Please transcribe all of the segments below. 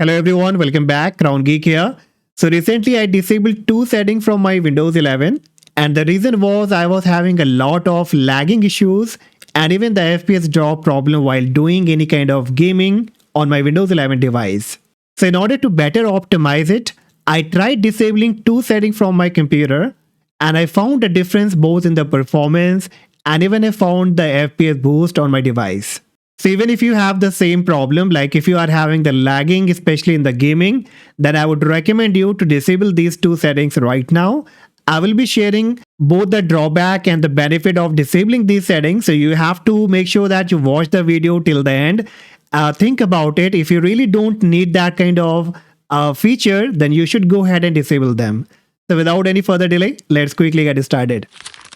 Hello everyone, welcome back. Crown Geek here. So recently I disabled two settings from my Windows 11 and the reason was I was having a lot of lagging issues and even the FPS drop problem while doing any kind of gaming on my Windows 11 device. So in order to better optimize it, I tried disabling two settings from my computer and I found a difference both in the performance and even I found the FPS boost on my device. So even if you have the same problem, like if you are having the lagging, especially in the gaming, then I would recommend you to disable these two settings right now. I will be sharing both the drawback and the benefit of disabling these settings. So you have to make sure that you watch the video till the end. Think about it. If you really don't need that kind of feature, then you should go ahead and disable them. So without any further delay, let's quickly get started.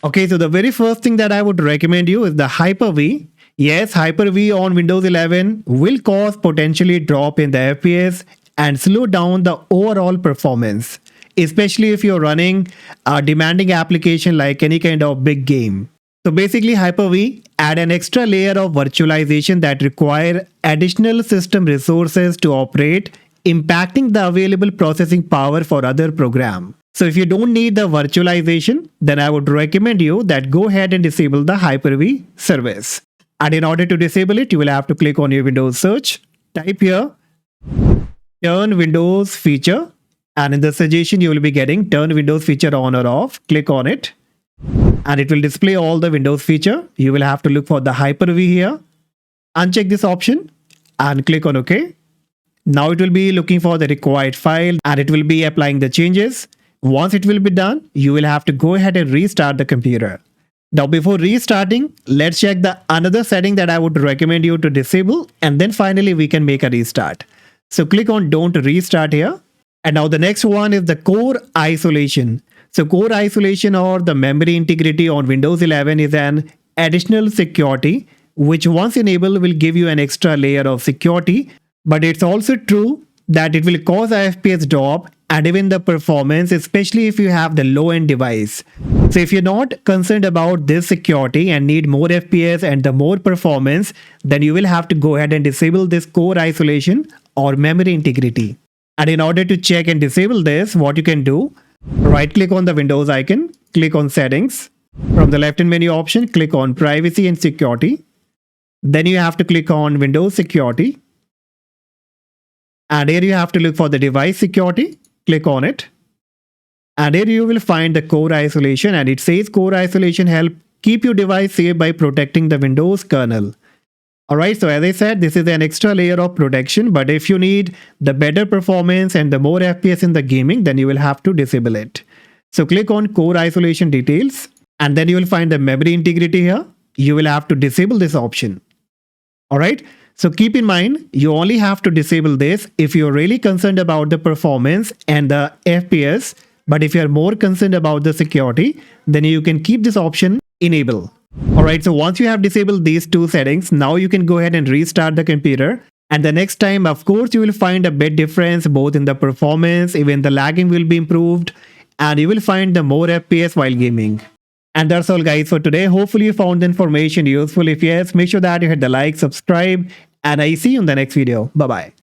Okay, so the very first thing that I would recommend you is the HyperV. Yes, HyperV on Windows 11 will cause potentially drop in the FPS and slow down the overall performance, especially if you're running a demanding application like any kind of big game. So basically HyperV add an extra layer of virtualization that require additional system resources to operate, impacting the available processing power for other programs. So if you don't need the virtualization, then I would recommend you that go ahead and disable the HyperV service. And in order to disable it, you will have to click on your Windows search, type here, turn Windows feature, and in the suggestion you will be getting turn Windows feature on or off. Click on it and it will display all the Windows feature. You will have to look for the HyperV here, uncheck this option and click on OK. Now it will be looking for the required file and it will be applying the changes. Once it will be done, you will have to go ahead and restart the computer. Now before restarting, let's check the another setting that I would recommend you to disable and then finally we can make a restart. So click on don't restart here. And now the next one is the core isolation. So core isolation or the memory integrity on Windows 11 is an additional security which once enabled will give you an extra layer of security. But it's also true that it will cause a FPS drop and even the performance, especially if you have the low-end device. So if you're not concerned about this security and need more FPS and the more performance, then you will have to go ahead and disable this core isolation or memory integrity. And in order to check and disable this, what you can do, right click on the Windows icon, click on settings. From the left-hand menu option, click on privacy and security. Then you have to click on Windows security. And here you have to look for the device security. Click on it. And here you will find the core isolation and it says core isolation help keep your device safe by protecting the Windows kernel. Alright, so as I said, this is an extra layer of protection, but if you need the better performance and the more FPS in the gaming, then you will have to disable it. So click on core isolation details and then you will find the memory integrity here. You will have to disable this option. Alright. So keep in mind, you only have to disable this if you're really concerned about the performance and the FPS. But if you're more concerned about the security, then you can keep this option enable. Alright, so once you have disabled these two settings, now you can go ahead and restart the computer. And the next time, of course, you will find a bit difference both in the performance, even the lagging will be improved, and you will find the more FPS while gaming. And that's all guys for today. Hopefully you found the information useful. If yes, make sure that you hit the like, subscribe, and I see you in the next video. Bye-bye.